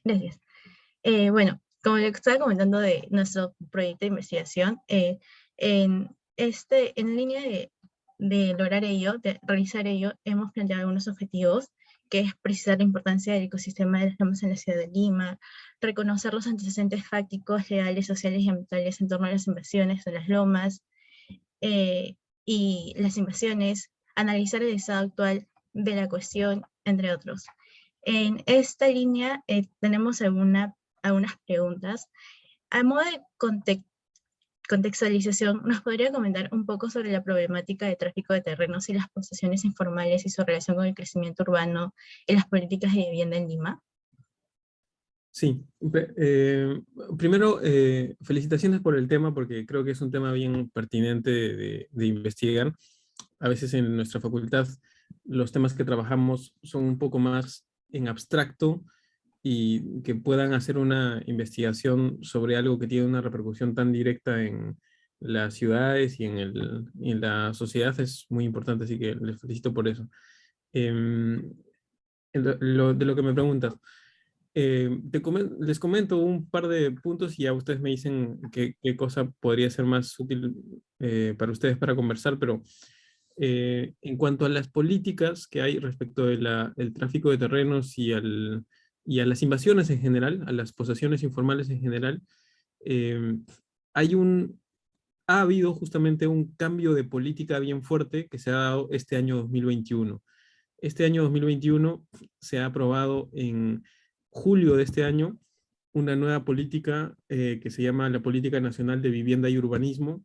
Gracias. Bueno, como le estaba comentando de nuestro proyecto de investigación, en línea de lograr ello, de realizar ello, hemos planteado algunos objetivos, que es precisar la importancia del ecosistema de las lomas en la ciudad de Lima, reconocer los antecedentes fácticos, legales, sociales y ambientales en torno a las invasiones de las lomas, eh, y las invasiones, analizar el estado actual de la cuestión, entre otros. En esta línea tenemos algunas preguntas. A modo de contextualización, ¿nos podría comentar un poco sobre la problemática de tráfico de terrenos y las posesiones informales y su relación con el crecimiento urbano y las políticas de vivienda en Lima? Sí, primero, felicitaciones por el tema, porque creo que es un tema bien pertinente de investigar. A veces en nuestra facultad los temas que trabajamos son un poco más en abstracto y que puedan hacer una investigación sobre algo que tiene una repercusión tan directa en las ciudades y en la sociedad es muy importante, así que les felicito por eso. Em, de lo que me preguntas, les comento un par de puntos y ya ustedes me dicen qué cosa podría ser más útil para ustedes para conversar, pero en cuanto a las políticas que hay respecto del tráfico de terrenos y a las invasiones en general, a las posesiones informales en general, eh, hay ha habido justamente un cambio de política bien fuerte que se ha dado este año 2021. Este año 2021 se ha aprobado en julio de este año una nueva política que se llama la Política Nacional de Vivienda y Urbanismo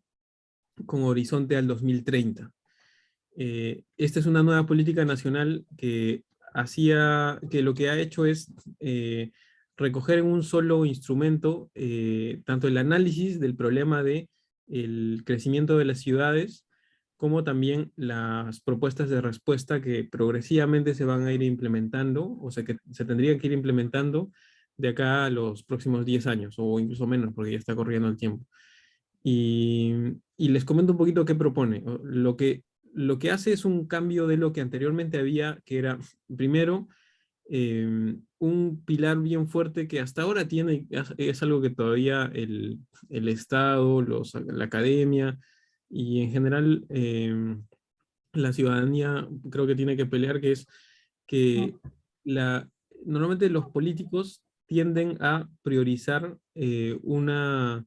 con horizonte al 2030. Esta es una nueva política nacional que lo que ha hecho es recoger en un solo instrumento tanto el análisis del problema de el crecimiento de las ciudades, como también las propuestas de respuesta que progresivamente se van a ir implementando, o sea que se tendrían que ir implementando de acá a los próximos 10 años, o incluso menos, porque ya está corriendo el tiempo. Y, y les comento un poquito qué propone. Lo que hace es un cambio de lo que anteriormente había, que era, primero, un pilar bien fuerte que hasta ahora tiene, es algo que todavía el Estado, la academia y en general la ciudadanía creo que tiene que pelear, que es que la, normalmente los políticos tienden a priorizar una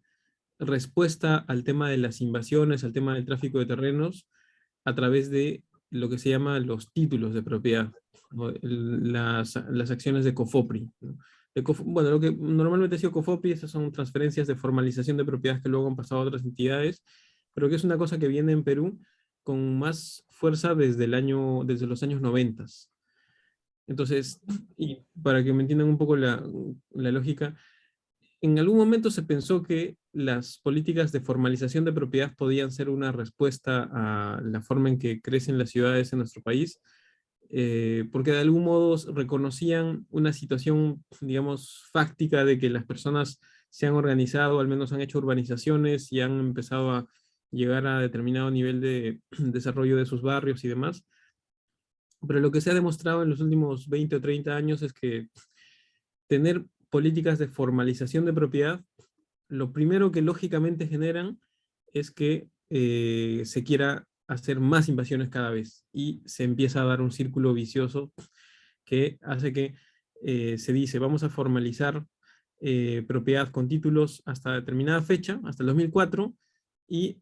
respuesta al tema de las invasiones, al tema del tráfico de terrenos, a través de lo que se llama los títulos de propiedad, ¿no? Las acciones de COFOPRI, ¿no? Bueno, lo que normalmente ha sido COFOPRI, esas son transferencias de formalización de propiedades que luego han pasado a otras entidades, pero que es una cosa que viene en Perú con más fuerza desde los años 90. Entonces, y para que me entiendan un poco la lógica, en algún momento se pensó que las políticas de formalización de propiedad podían ser una respuesta a la forma en que crecen las ciudades en nuestro país, porque de algún modo reconocían una situación, digamos, fáctica de que las personas se han organizado, al menos han hecho urbanizaciones y han empezado a llegar a determinado nivel de desarrollo de sus barrios y demás. Pero lo que se ha demostrado en los últimos 20 o 30 años es que tener políticas de formalización de propiedad, lo primero que lógicamente generan es que se quiera hacer más invasiones cada vez y se empieza a dar un círculo vicioso que hace que se dice vamos a formalizar propiedad con títulos hasta determinada fecha, hasta el 2004, y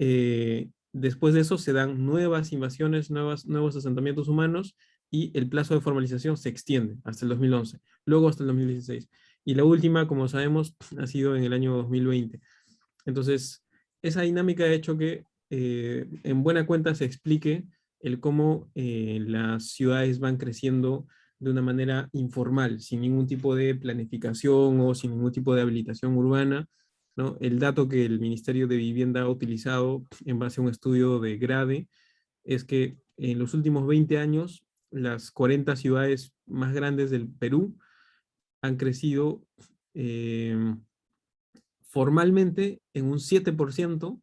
después de eso se dan nuevas invasiones, nuevos asentamientos humanos y el plazo de formalización se extiende hasta el 2011, luego hasta el 2016. Y la última, como sabemos, ha sido en el año 2020. Entonces, esa dinámica ha hecho que en buena cuenta se explique el cómo las ciudades van creciendo de una manera informal, sin ningún tipo de planificación o sin ningún tipo de habilitación urbana, ¿no? El dato que el Ministerio de Vivienda ha utilizado en base a un estudio de GRADE es que en los últimos 20 años las 40 ciudades más grandes del Perú han crecido eh, formalmente en un 7%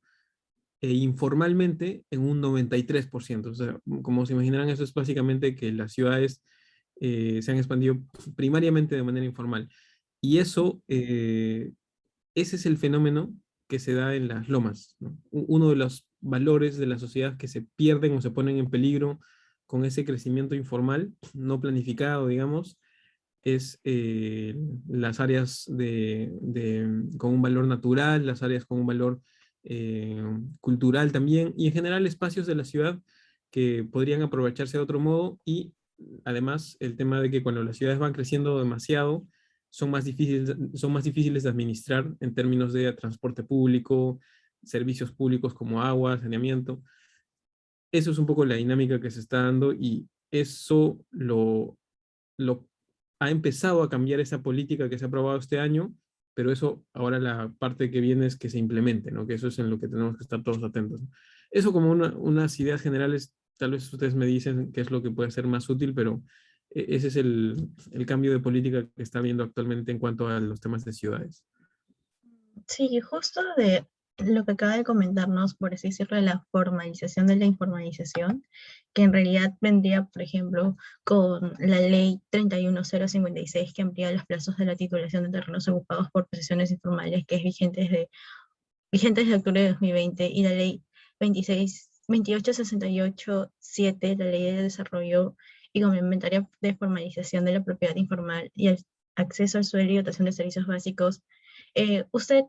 e informalmente en un 93%. O sea, como se imaginarán, eso es básicamente que las ciudades se han expandido primariamente de manera informal. Y eso, ese es el fenómeno que se da en las lomas, ¿no? Uno de los valores de la sociedad que se pierden o se ponen en peligro con ese crecimiento informal, no planificado, digamos, es las áreas con un valor natural, las áreas con un valor cultural también, y en general espacios de la ciudad que podrían aprovecharse de otro modo, y además el tema de que cuando las ciudades van creciendo demasiado, son más difíciles de administrar en términos de transporte público, servicios públicos como agua, saneamiento. Eso es un poco la dinámica que se está dando, y eso lo ha empezado a cambiar esa política que se ha aprobado este año, pero eso ahora la parte que viene es que se implemente, ¿no? Que eso es en lo que tenemos que estar todos atentos, ¿no? Eso como unas ideas generales, tal vez ustedes me dicen qué es lo que puede ser más útil, pero ese es el cambio de política que está habiendo actualmente en cuanto a los temas de ciudades. Sí, justo de lo que acaba de comentarnos, por así decirlo, de la formalización de la informalización, que en realidad vendría, por ejemplo, con la ley 31056, que amplía los plazos de la titulación de terrenos ocupados por posesiones informales, que es vigente desde octubre de 2020, y la ley 2868/7, la ley de desarrollo y complementaria de formalización de la propiedad informal y el acceso al suelo y dotación de servicios básicos. ¿Usted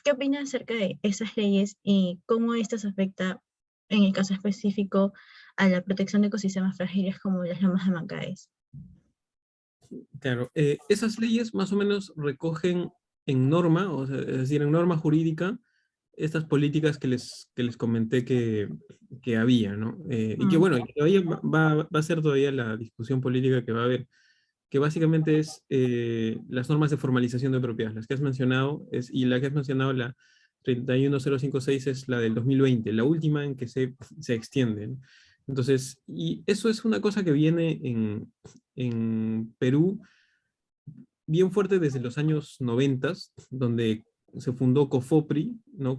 qué opina acerca de esas leyes y cómo estas afecta, en el caso específico, a la protección de ecosistemas frágiles como las lomas de Mancaes? Claro, esas leyes más o menos recogen en norma, o sea, es decir, en norma jurídica, estas políticas que les comenté que había, ¿no? Y que Mm, bueno, y que todavía va a ser todavía la discusión política que va a haber, que básicamente es las normas de formalización de propiedad, las que has mencionado, y la que has mencionado, la 31056, es la del 2020, la última en que se extiende, ¿no? Entonces, y eso es una cosa que viene en Perú bien fuerte desde los años 90, donde se fundó COFOPRI, ¿no?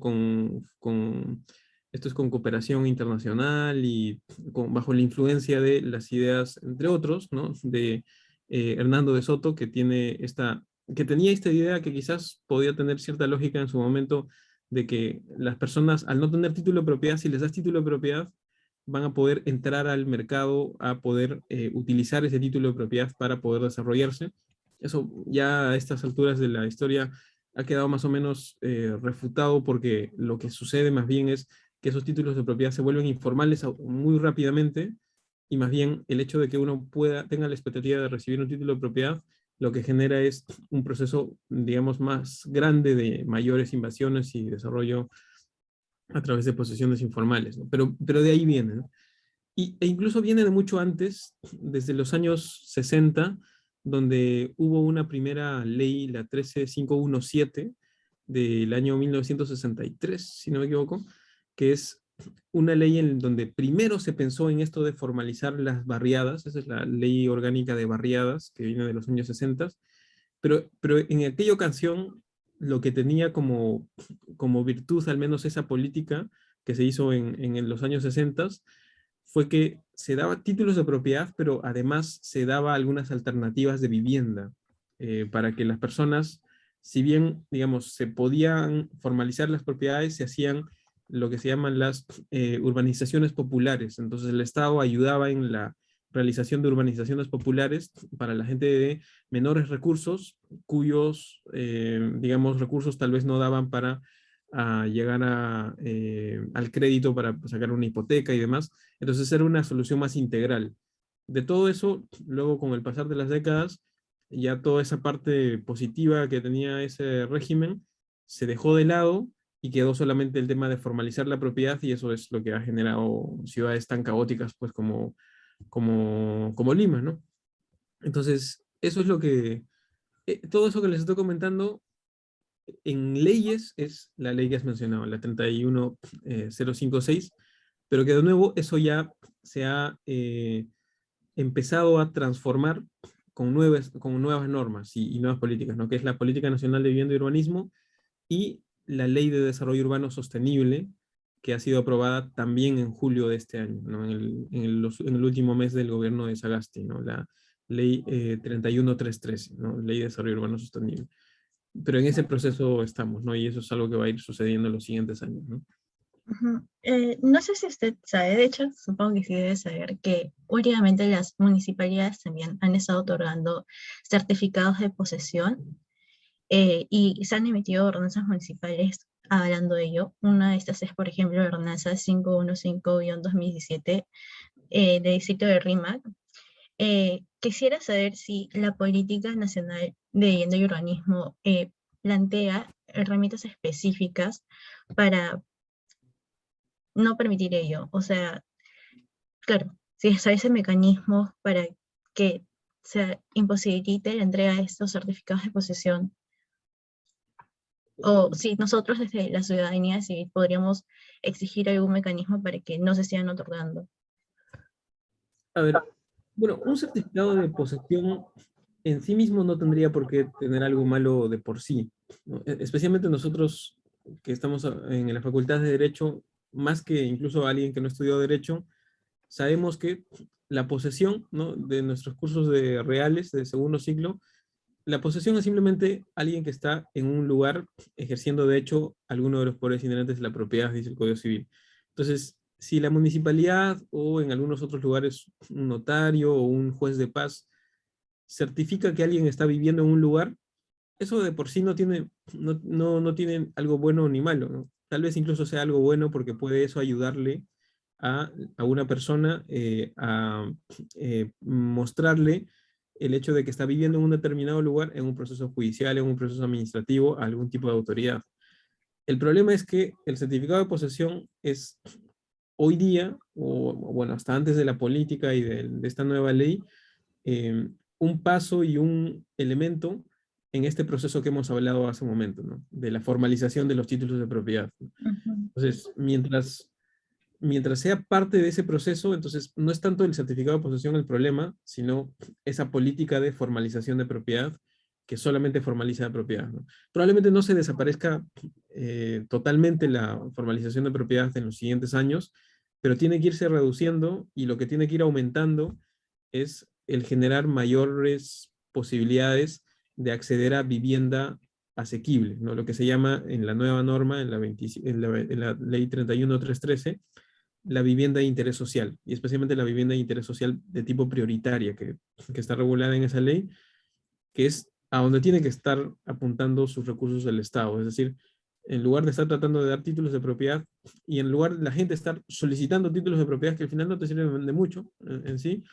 Esto es con cooperación internacional y bajo la influencia de las ideas, entre otros, ¿no? De Hernando de Soto, que tenía esta idea que quizás podía tener cierta lógica en su momento, de que las personas, al no tener título de propiedad, si les das título de propiedad, van a poder entrar al mercado, a poder utilizar ese título de propiedad para poder desarrollarse. Eso ya a estas alturas de la historia ha quedado más o menos refutado, porque lo que sucede más bien es que esos títulos de propiedad se vuelven informales muy rápidamente, y más bien el hecho de que uno tenga la expectativa de recibir un título de propiedad, lo que genera es un proceso, digamos, más grande de mayores invasiones y desarrollo a través de posesiones informales, ¿no? Pero de ahí viene, ¿no? E incluso viene de mucho antes, desde los años 60, donde hubo una primera ley, la 13517, del año 1963, si no me equivoco, que es una ley en donde primero se pensó en esto de formalizar las barriadas. Esa es la ley orgánica de barriadas, que viene de los años 60, pero en aquella ocasión lo que tenía como virtud, al menos esa política que se hizo en los años 60, fue que se daba títulos de propiedad, pero además se daba algunas alternativas de vivienda, para que las personas, si bien, digamos, se podían formalizar las propiedades, se hacían lo que se llaman las urbanizaciones populares. Entonces el Estado ayudaba en la realización de urbanizaciones populares para la gente de menores recursos, cuyos, digamos, recursos tal vez no daban para llegar al crédito para sacar una hipoteca y demás. Entonces era una solución más integral. De todo eso, luego con el pasar de las décadas, ya toda esa parte positiva que tenía ese régimen se dejó de lado, y quedó solamente el tema de formalizar la propiedad, y eso es lo que ha generado ciudades tan caóticas pues como Lima, ¿no? Entonces, eso es todo eso que les estoy comentando en leyes es la ley que has mencionado, la 31056, pero que de nuevo eso ya se ha empezado a transformar con nuevas normas y nuevas políticas, ¿no? Que es la Política Nacional de Vivienda y Urbanismo, y la Ley de Desarrollo Urbano Sostenible, que ha sido aprobada también en julio de este año, ¿no? En el último mes del gobierno de Sagasti, ¿no? ley 31313, ¿no? Ley de Desarrollo Urbano Sostenible. Pero en ese proceso estamos, ¿no? Y eso es algo que va a ir sucediendo en los siguientes años, ¿no? Ujú. No sé si usted sabe, de hecho, supongo que sí debe saber que últimamente las municipalidades también han estado otorgando certificados de posesión y se han emitido ordenanzas municipales hablando de ello. Una de estas es, por ejemplo, la ordenanza 515-2017 del distrito de Rímac. Quisiera saber si la Política Nacional de Vivienda y Urbanismo plantea herramientas específicas para no permitir ello. O sea, claro, si establece mecanismos para que se imposibilite la entrega de estos certificados de posesión, o si nosotros desde la ciudadanía civil podríamos exigir algún mecanismo para que no se sigan otorgando. A ver, bueno, un certificado de posesión en sí mismo no tendría por qué tener algo malo de por sí, ¿no? Especialmente nosotros que estamos en la Facultad de Derecho, más que incluso alguien que no estudió Derecho, sabemos que la posesión, ¿no?, de nuestros cursos de reales de segundo ciclo, la posesión es simplemente alguien que está en un lugar ejerciendo de hecho alguno de los poderes inherentes de la propiedad, dice el Código Civil. Entonces, si la municipalidad o en algunos otros lugares un notario o un juez de paz certifica que alguien está viviendo en un lugar, eso de por sí no tiene algo bueno ni malo, ¿no? Tal vez incluso sea algo bueno porque puede eso ayudarle a una persona a mostrarle el hecho de que está viviendo en un determinado lugar, en un proceso judicial, en un proceso administrativo, a algún tipo de autoridad. El problema es que el certificado de posesión es hoy día, o bueno, hasta antes de la política y de esta nueva ley, un paso y un elemento en este proceso que hemos hablado hace un momento, ¿no?, de la formalización de los títulos de propiedad. Ujú. Entonces, mientras sea parte de ese proceso, entonces no es tanto el certificado de posesión el problema, sino esa política de formalización de propiedad que solamente formaliza la propiedad, ¿no? Probablemente no se desaparezca totalmente la formalización de propiedad en los siguientes años, pero tiene que irse reduciendo y lo que tiene que ir aumentando es el generar mayores posibilidades de acceder a vivienda asequible, ¿no? Lo que se llama en la nueva norma, en la ley 31313, la vivienda de interés social, y especialmente la vivienda de interés social de tipo prioritaria, que está regulada en esa ley, que es a donde tiene que estar apuntando sus recursos del Estado. Es decir, en lugar de estar tratando de dar títulos de propiedad y en lugar de la gente estar solicitando títulos de propiedad que al final no te sirven de mucho en sí,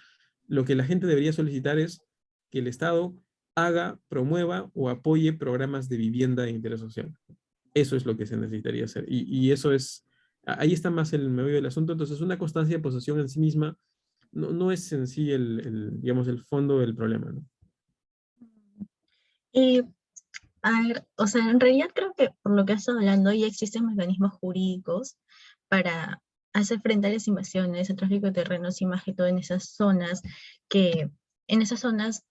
lo que la gente debería solicitar es que el Estado haga, promueva o apoye programas de vivienda de interés social. Eso es lo que se necesitaría hacer. Y eso es, ahí está más el meollo del asunto. Entonces, una constancia de posesión en sí misma no es en sí digamos, el fondo del problema, ¿no? Y, a ver, o sea, en realidad creo que por lo que has estado hablando ya existen mecanismos jurídicos para hacer frente a las invasiones, el tráfico de terrenos y más que todo que, en esas zonas,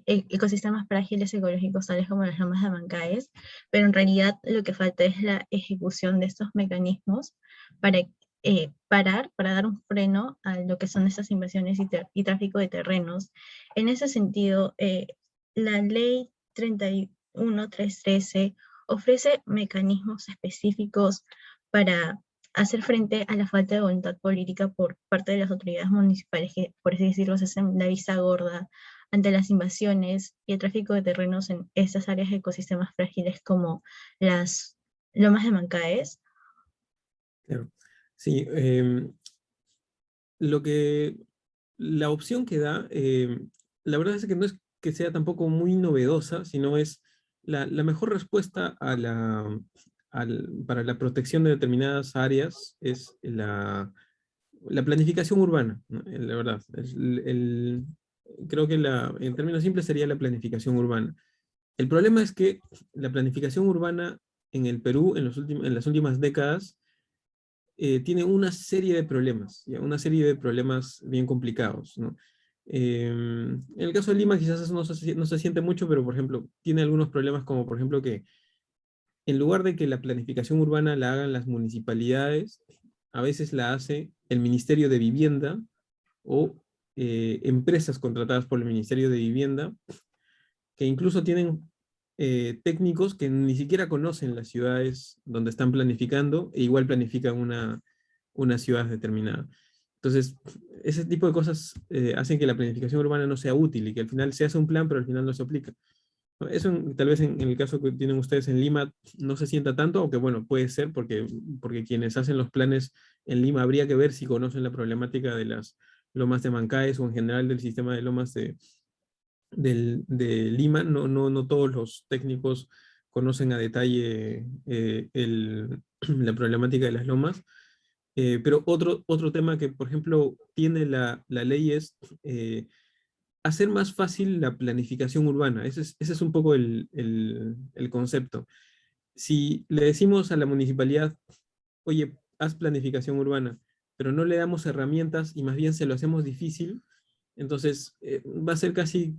ecosistemas frágiles ecológicos tales como las lomas de Abancaes, pero en realidad lo que falta es la ejecución de estos mecanismos para para dar un freno a lo que son esas invasiones y tráfico de terrenos. En ese sentido, la ley 31313 ofrece mecanismos específicos para hacer frente a la falta de voluntad política por parte de las autoridades municipales que, por así decirlo, se hacen la vista gorda ante las invasiones y el tráfico de terrenos en estas áreas de ecosistemas frágiles como las lomas de Mancaes. Claro. Sí, lo que, la opción que da, la verdad es que no es que sea tampoco muy novedosa, sino es la mejor respuesta para la protección de determinadas áreas es la planificación urbana, ¿no? La verdad. Creo que en términos simples sería la planificación urbana. El problema es que la planificación urbana en el Perú en las últimas décadas tiene una serie de problemas, ¿ya? Una serie de problemas bien complicados, ¿no? En el caso de Lima quizás eso no se siente mucho, pero por ejemplo, tiene algunos problemas como por ejemplo que en lugar de que la planificación urbana la hagan las municipalidades, a veces la hace el Ministerio de Vivienda o empresas contratadas por el Ministerio de Vivienda, que incluso tienen técnicos que ni siquiera conocen las ciudades donde están planificando, e igual planifican una ciudad determinada. Entonces, ese tipo de cosas hacen que la planificación urbana no sea útil y que al final se hace un plan, pero al final no se aplica. Eso tal vez en el caso que tienen ustedes en Lima no se sienta tanto, aunque bueno, puede ser porque quienes hacen los planes en Lima habría que ver si conocen la problemática de las lomas de Mancaes o en general del sistema de lomas de Lima. No todos los técnicos conocen a detalle la problemática de las lomas. Pero otro tema que, por ejemplo, tiene la ley es hacer más fácil la planificación urbana. Ese es un poco el concepto. Si le decimos a la municipalidad, oye, haz planificación urbana, pero no le damos herramientas y más bien se lo hacemos difícil, entonces va a ser casi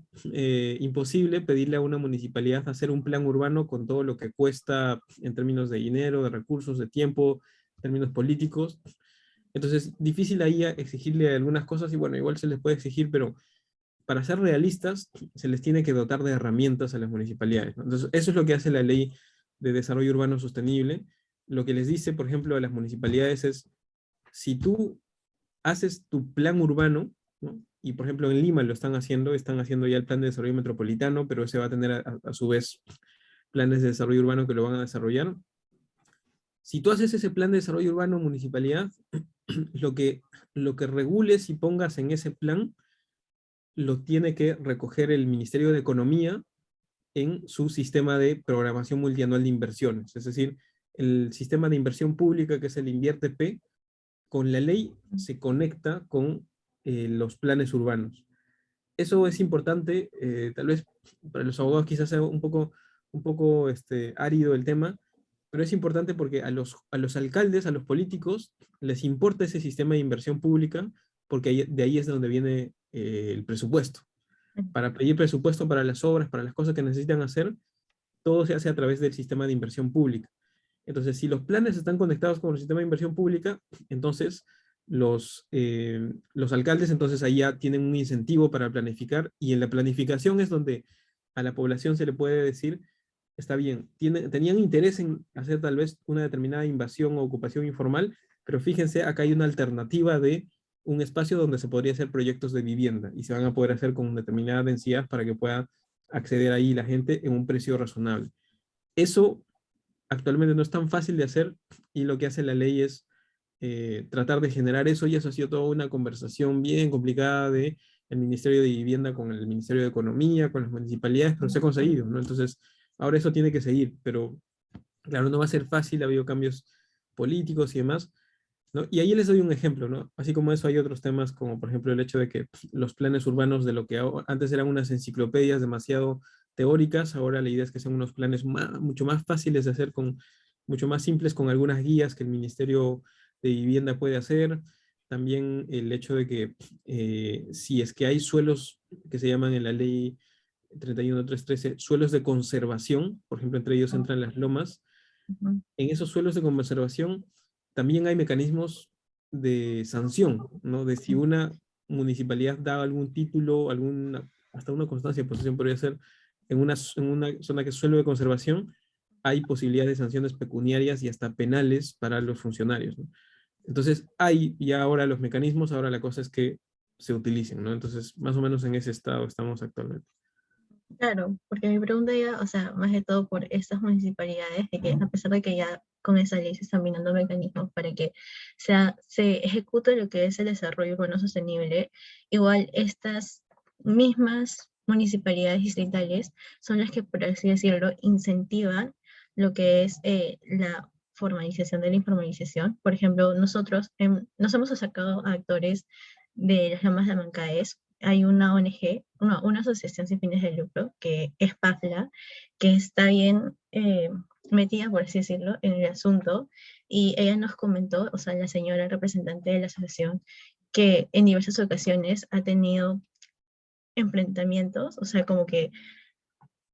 imposible pedirle a una municipalidad hacer un plan urbano con todo lo que cuesta en términos de dinero, de recursos, de tiempo, en términos políticos. Entonces, difícil ahí exigirle algunas cosas y bueno, igual se les puede exigir, pero para ser realistas, se les tiene que dotar de herramientas a las municipalidades, ¿no? Entonces, eso es lo que hace la ley de desarrollo urbano sostenible. Lo que les dice, por ejemplo, a las municipalidades es, si tú haces tu plan urbano, ¿no? Y por ejemplo en Lima lo están haciendo ya el plan de desarrollo metropolitano, pero ese va a tener a su vez planes de desarrollo urbano que lo van a desarrollar. Si tú haces ese plan de desarrollo urbano municipalidad, lo que, lo que regules y pongas en ese plan lo tiene que recoger el Ministerio de Economía en su sistema de programación multianual de inversiones. Es decir, el sistema de inversión pública, que es el InvierteP, con la ley se conecta con los planes urbanos. Eso es importante, tal vez para los abogados quizás sea un poco árido el tema, pero es importante porque a los alcaldes, a los políticos, les importa ese sistema de inversión pública, porque de ahí es de donde viene el presupuesto. Para pedir presupuesto para las obras, para las cosas que necesitan hacer, todo se hace a través del sistema de inversión pública. Entonces, si los planes están conectados con el sistema de inversión pública, entonces los alcaldes entonces ahí ya tienen un incentivo para planificar, y en la planificación es donde a la población se le puede decir, está bien, tenían interés en hacer tal vez una determinada invasión o ocupación informal, pero fíjense, acá hay una alternativa de un espacio donde se podría hacer proyectos de vivienda y se van a poder hacer con determinada densidad para que pueda acceder ahí la gente en un precio razonable. Eso actualmente no es tan fácil de hacer, y lo que hace la ley es tratar de generar eso, y eso ha sido toda una conversación bien complicada de el Ministerio de Vivienda con el Ministerio de Economía, con las municipalidades, pero se ha conseguido, ¿no? Entonces, ahora eso tiene que seguir, pero claro, no va a ser fácil, ha habido cambios políticos y demás, ¿no? Y ahí les doy un ejemplo, ¿no? Así como eso hay otros temas, como por ejemplo el hecho de que los planes urbanos de lo que antes eran unas enciclopedias demasiado teóricas, ahora la idea es que sean unos planes mucho más fáciles de hacer, mucho más simples, con algunas guías que el Ministerio de Vivienda puede hacer. También el hecho de que si es que hay suelos que se llaman en la ley 31313, suelos de conservación, por ejemplo, entre ellos entran las lomas, en esos suelos de conservación también hay mecanismos de sanción, ¿no? De si una municipalidad da algún título, hasta una constancia de posesión podría ser, en una zona que es suelo de conservación, hay posibilidades de sanciones pecuniarias y hasta penales para los funcionarios, ¿no? Entonces, hay ya ahora los mecanismos, ahora la cosa es que se utilicen, ¿no? Entonces, más o menos en ese estado estamos actualmente. Claro, porque mi pregunta ya, o sea, más que todo por estas municipalidades, de que a pesar de que ya con esa ley se están mirando mecanismos para que se ejecute lo que es el desarrollo urbano sostenible, igual estas mismas municipalidades distritales son las que, por así decirlo, incentivan lo que es la formalización de la informalización. Por ejemplo, nosotros nos hemos acercado a actores de las Lomas de Mancaes. Hay una ONG, una asociación sin fines de lucro, que es PAFLA, que está bien metida, por así decirlo, en el asunto, y ella nos comentó, o sea, la señora representante de la asociación, que en diversas ocasiones ha tenido enfrentamientos, o sea, como que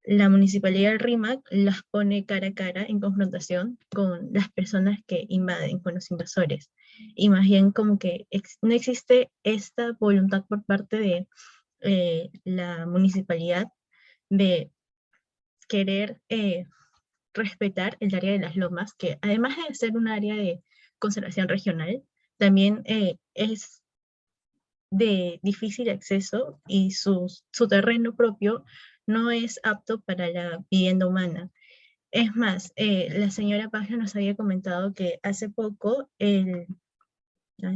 la Municipalidad del RIMAC las pone cara a cara en confrontación con las personas que invaden, con los invasores. Y más bien como que no existe esta voluntad por parte de la municipalidad de querer respetar el área de las lomas, que además de ser un área de conservación regional, también es de difícil acceso y su terreno propio no es apto para la vivienda humana. Es más, la señora Paja nos había comentado que hace poco ay,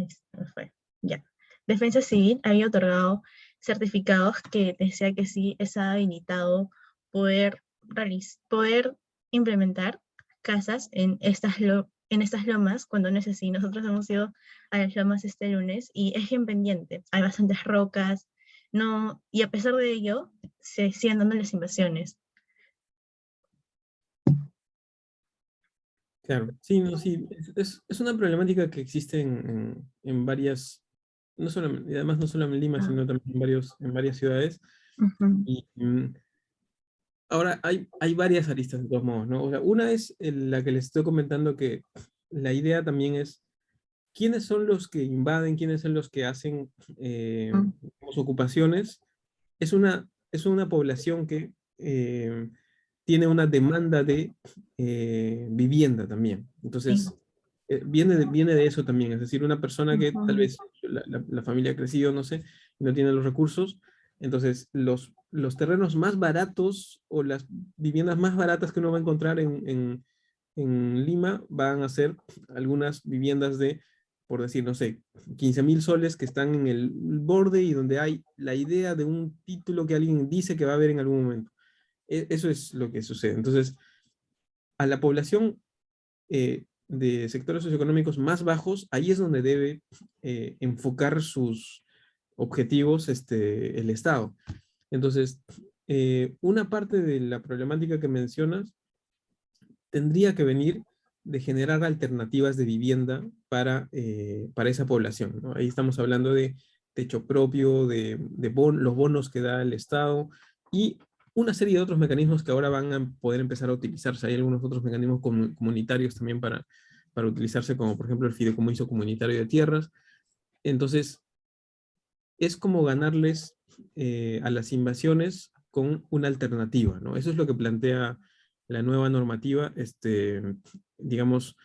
se me fue, ya, Defensa Civil había otorgado certificados que decía que sí está habilitado poder, poder implementar casas en estas lomas, cuando no es así. Nosotros hemos ido a las lomas este lunes y es bien pendiente. Hay bastantes rocas, no, y a pesar de ello, se siguen dando las invasiones. Claro, sí, no, sí, es una problemática que existe en varias, no solamente, y además no solo en Lima, Ah, sino también en varias ciudades. ujú, Y ahora hay varias aristas de todos modos, ¿no? O sea, una es la que les estoy comentando, que la idea también es quiénes son los que invaden, quiénes son los que hacen mm, las ocupaciones. Es una población que tiene una demanda de vivienda también. sí, Entonces, viene de eso también. Es decir, una persona que tal ujú, vez la familia ha crecido, no sé, y no tiene los recursos. Entonces, los terrenos más baratos o las viviendas más baratas que uno va a encontrar en Lima van a ser algunas viviendas de, por decir, no sé, 15.000 soles que están en el borde y donde hay la idea de un título que alguien dice que va a haber en algún momento. Eso es lo que sucede. Entonces, a la población de sectores socioeconómicos más bajos, ahí es donde debe enfocar sus objetivos el Estado. Entonces, una parte de la problemática que mencionas tendría que venir de generar alternativas de vivienda para esa población, ¿no? Ahí estamos hablando de techo propio, los bonos que da el Estado y una serie de otros mecanismos que ahora van a poder empezar a utilizarse. Hay algunos otros mecanismos comunitarios también para utilizarse, como por ejemplo el fideicomiso comunitario de tierras. Entonces, es como ganarles a las invasiones con una alternativa, ¿no? Eso es lo que plantea la nueva normativa, digamos,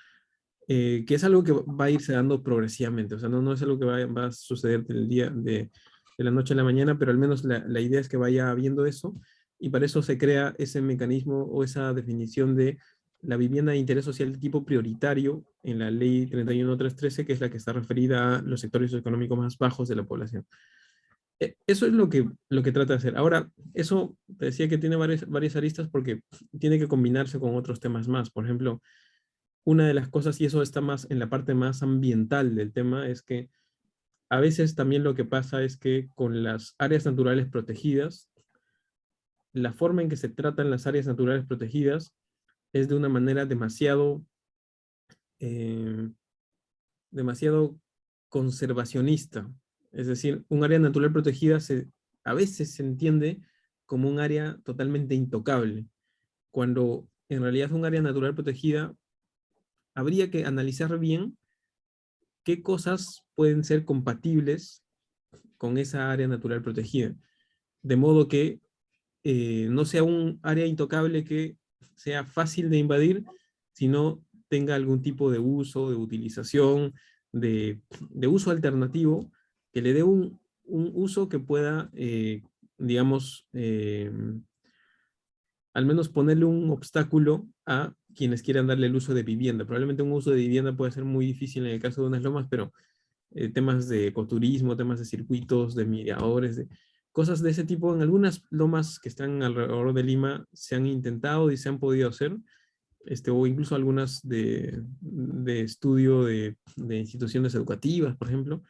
que es algo que va a irse dando progresivamente, o sea, no es algo que va a suceder de la noche a la mañana, pero al menos la idea es que vaya habiendo eso, y para eso se crea ese mecanismo o esa definición de la vivienda de interés social de tipo prioritario en la ley 31313, que es la que está referida a los sectores económicos más bajos de la población. Eso es lo que trata de hacer. Ahora, eso te decía que tiene varias aristas porque tiene que combinarse con otros temas más. Por ejemplo, una de las cosas, y eso está más en la parte más ambiental del tema, es que a veces también lo que pasa es que con las áreas naturales protegidas, la forma en que se tratan las áreas naturales protegidas es de una manera eh, demasiado conservacionista. Es decir, un área natural protegida a veces se entiende como un área totalmente intocable, cuando en realidad un área natural protegida habría que analizar bien qué cosas pueden ser compatibles con esa área natural protegida, de modo que no sea un área intocable que sea fácil de invadir, sino tenga algún tipo de uso, de utilización, de uso alternativo, que le dé un uso que pueda, digamos, al menos ponerle un obstáculo a quienes quieran darle el uso de vivienda. Probablemente un uso de vivienda puede ser muy difícil en el caso de unas lomas, pero temas de ecoturismo, temas de circuitos, de miradores, de cosas de ese tipo. En algunas lomas que están alrededor de Lima se han intentado y se han podido hacer, o incluso algunas de estudio de instituciones educativas, por ejemplo.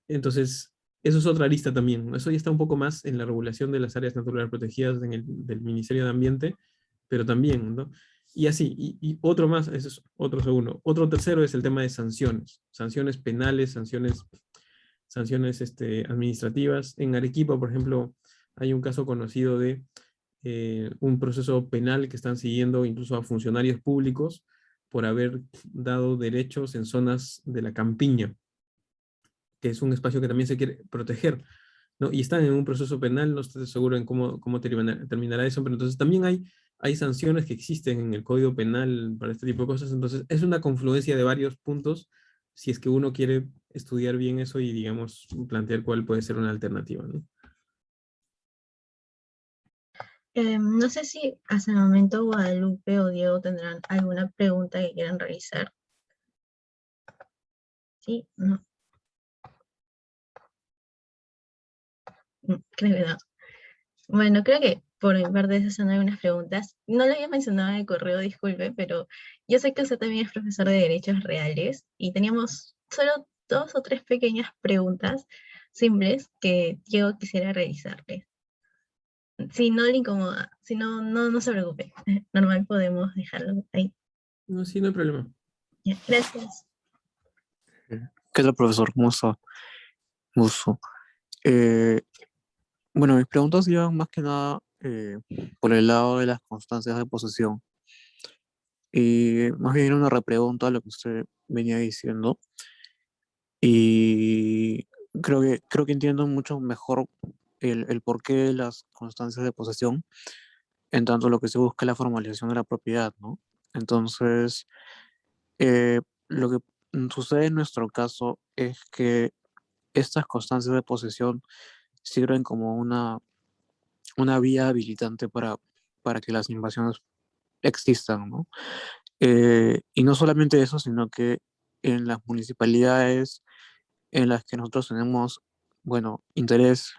Entonces, eso es otra lista también. Eso ya está un poco más en la regulación de las áreas naturales protegidas del Ministerio de Ambiente, pero también, ¿no? Y así, y otro más, ese es otro segundo. Otro tercero es el tema de sanciones penales, sanciones administrativas. En Arequipa, por ejemplo, hay un caso conocido de un proceso penal que están siguiendo incluso a funcionarios públicos por haber dado derechos en zonas de la campiña, que es un espacio que también se quiere proteger, ¿no? Y están en un proceso penal, no estoy seguro en cómo terminará eso, pero entonces también hay sanciones que existen en el Código Penal para este tipo de cosas, entonces es una confluencia de varios puntos si es que uno quiere estudiar bien eso y, digamos, plantear cuál puede ser una alternativa, ¿no? No sé si hasta el momento Guadalupe o Diego tendrán alguna pregunta que quieran realizar. Sí, no. Creo que no. Bueno, creo que por mi parte esas son algunas preguntas. No lo había mencionado en el correo, disculpe, pero yo sé que usted también es profesor de Derechos Reales y teníamos solo 2 o 3 pequeñas preguntas simples que yo quisiera realizarle. Si no le incomoda, si no, no se preocupe. Normal podemos dejarlo ahí. No, sí, no hay problema. Ya, gracias. ¿Qué tal, profesor? ¿Cómo está? Gusto. Eh, bueno, mis preguntas iban más que nada por el lado de las constancias de posesión. Y más bien era una repregunta a lo que usted venía diciendo. Y creo que entiendo mucho mejor el porqué de las constancias de posesión, en tanto lo que se busca es la formalización de la propiedad, ¿no? Entonces, lo que sucede en nuestro caso es que estas constancias de posesión sirven como una vía habilitante para que las invasiones existan, ¿no? Y no solamente eso, sino que en las municipalidades en las que nosotros tenemos, bueno, interés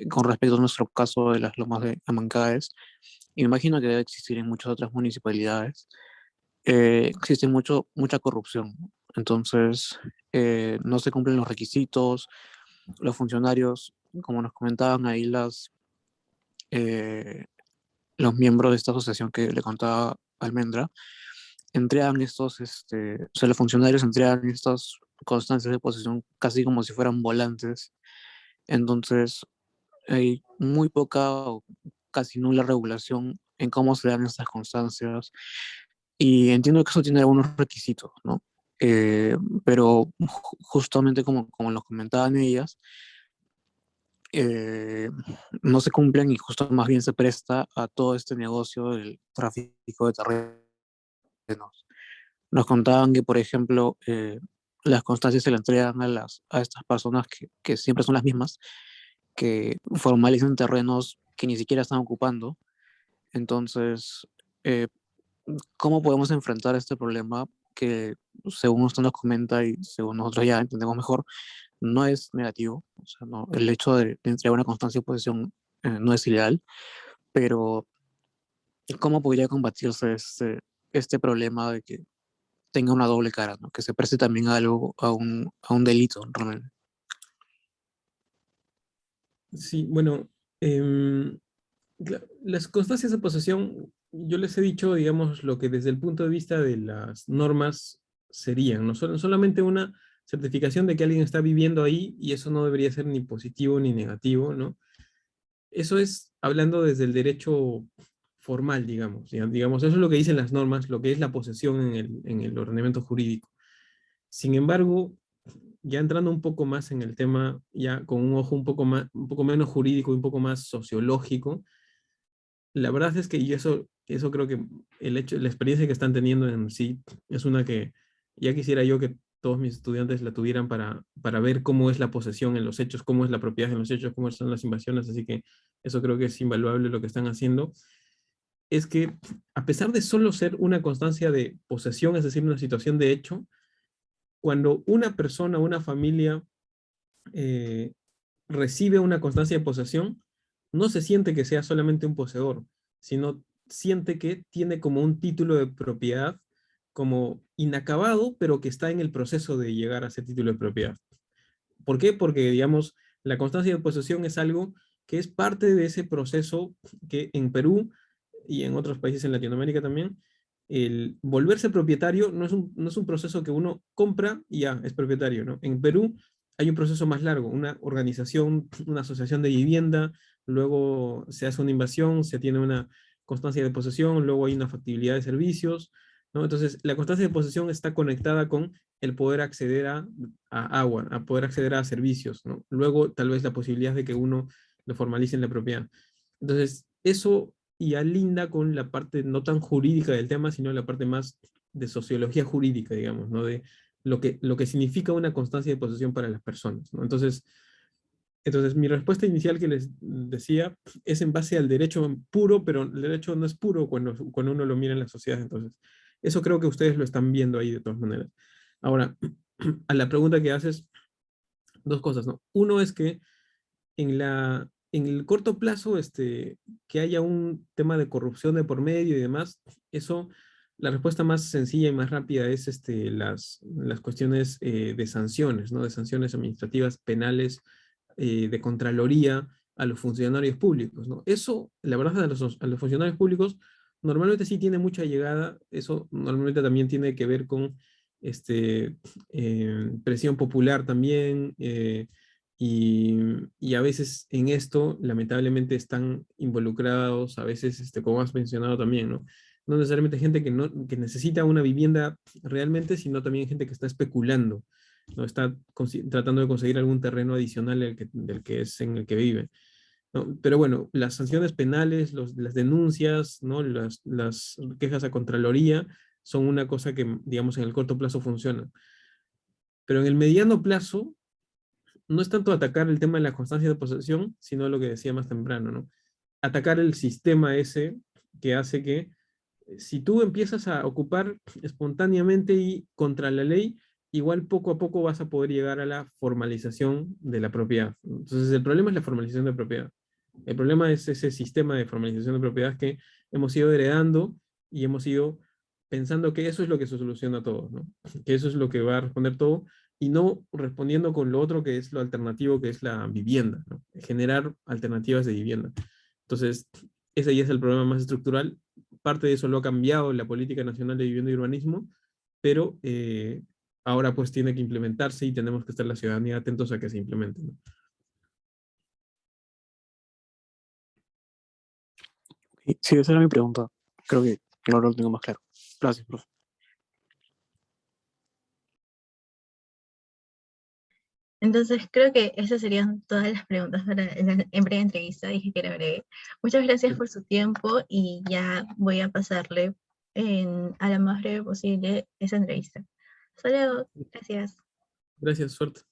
con respecto a nuestro caso de las lomas de Amancaes, y me imagino que debe existir en muchas otras municipalidades, existe mucha corrupción, ¿no? Entonces, no se cumplen los requisitos, los funcionarios, como nos comentaban ahí eh, los miembros de esta asociación que le contaba Almendra, entregan o sea, los funcionarios entregan estas constancias de posesión casi como si fueran volantes. Entonces, hay muy poca o casi nula regulación en cómo se dan estas constancias. Y entiendo que eso tiene algunos requisitos, ¿no? Eh, pero justamente como lo comentaban ellas, eh, no se cumplen y justo más bien se presta a todo este negocio del tráfico de terrenos. Nos contaban que, por ejemplo, las constancias se le entregan a estas personas que siempre son las mismas, que formalizan terrenos que ni siquiera están ocupando. Entonces, eh, ¿cómo podemos enfrentar este problema que, según usted nos comenta y según nosotros ya entendemos mejor, no es negativo? O sea, no, el hecho de entregar una constancia de posesión no es ilegal, pero ¿cómo podría combatirse este problema de que tenga una doble cara, ¿no? Que se preste también a algo, a un delito, realmente? Sí, bueno, las constancias de posesión, yo les he dicho, digamos, lo que desde el punto de vista de las normas serían, no solamente una certificación de que alguien está viviendo ahí y eso no debería ser ni positivo ni negativo, ¿no? Eso es hablando desde el derecho formal, digamos, digamos, eso es lo que dicen las normas, lo que es la posesión en el ordenamiento jurídico. Sin embargo, ya entrando un poco más en el tema, ya con un ojo un poco menos jurídico y un poco más sociológico, la verdad es que y eso creo que la experiencia que están teniendo en sí es una que ya quisiera yo que todos mis estudiantes la tuvieran para ver cómo es la posesión en los hechos, cómo es la propiedad en los hechos, cómo son las invasiones, así que eso creo que es invaluable lo que están haciendo. Es que a pesar de solo ser una constancia de posesión, es decir, una situación de hecho, cuando una persona, una familia eh, recibe una constancia de posesión, no se siente que sea solamente un poseedor, sino siente que tiene como un título de propiedad como inacabado, pero que está en el proceso de llegar a ese título de propiedad. ¿Por qué? Porque, digamos, la constancia de posesión es algo que es parte de ese proceso que en Perú y en otros países en Latinoamérica también, el volverse propietario no es un proceso que uno compra y ya es propietario, ¿no? En Perú hay un proceso más largo, una organización, una asociación de vivienda, luego se hace una invasión, se tiene una constancia de posesión, luego hay una factibilidad de servicios, ¿no? Entonces, la constancia de posesión está conectada con el poder acceder a agua, a poder acceder a servicios, ¿no? Luego, tal vez la posibilidad de que uno lo formalice en la propiedad. Entonces, eso ya linda con la parte no tan jurídica del tema, sino la parte más de sociología jurídica, digamos, ¿no? De lo que significa una constancia de posesión para las personas, ¿no? Entonces, mi respuesta inicial que les decía es en base al derecho puro, pero el derecho no es puro cuando uno lo mira en la sociedad. Entonces, eso creo que ustedes lo están viendo ahí de todas maneras. Ahora, a la pregunta que haces, dos cosas, ¿no? Uno es que en el corto plazo, que haya un tema de corrupción de por medio y demás, eso, la respuesta más sencilla y más rápida es las cuestiones de sanciones, ¿no? De sanciones administrativas, penales, de Contraloría a los funcionarios públicos, ¿no? Eso, la verdad, a los funcionarios públicos normalmente sí tiene mucha llegada, eso normalmente también tiene que ver con presión popular también, y a veces en esto, lamentablemente, están involucrados, a veces, como has mencionado también, ¿no? No necesariamente gente que necesita una vivienda realmente, sino también gente que está especulando, ¿no? Está tratando de conseguir algún terreno adicional del que es en el que vive, ¿no? Pero bueno, las sanciones penales, las denuncias, ¿no? Las quejas a Contraloría son una cosa que, digamos, en el corto plazo funciona. Pero en el mediano plazo, no es tanto atacar el tema de la constancia de posesión, sino lo que decía más temprano, ¿no? Atacar el sistema ese que hace que si tú empiezas a ocupar espontáneamente y contra la ley, igual poco a poco vas a poder llegar a la formalización de la propiedad. Entonces el problema es la formalización de propiedad. El problema es ese sistema de formalización de propiedad que hemos ido heredando y hemos ido pensando que eso es lo que se soluciona todo, ¿no? Que eso es lo que va a responder todo, y no respondiendo con lo otro que es lo alternativo, que es la vivienda, ¿no? Generar alternativas de vivienda. Entonces, ese ya es el problema más estructural. Parte de eso lo ha cambiado la Política Nacional de Vivienda y Urbanismo, pero ahora pues tiene que implementarse y tenemos que estar la ciudadanía atentos a que se implemente, ¿no? Sí, esa era mi pregunta. Creo que ahora lo tengo más claro. Gracias, profe. Entonces, creo que esas serían todas las preguntas para en breve entrevista. Dije que era breve. Muchas gracias por su tiempo y ya voy a pasarle a la más breve posible esa entrevista. Hasta luego. Gracias. Gracias, suerte.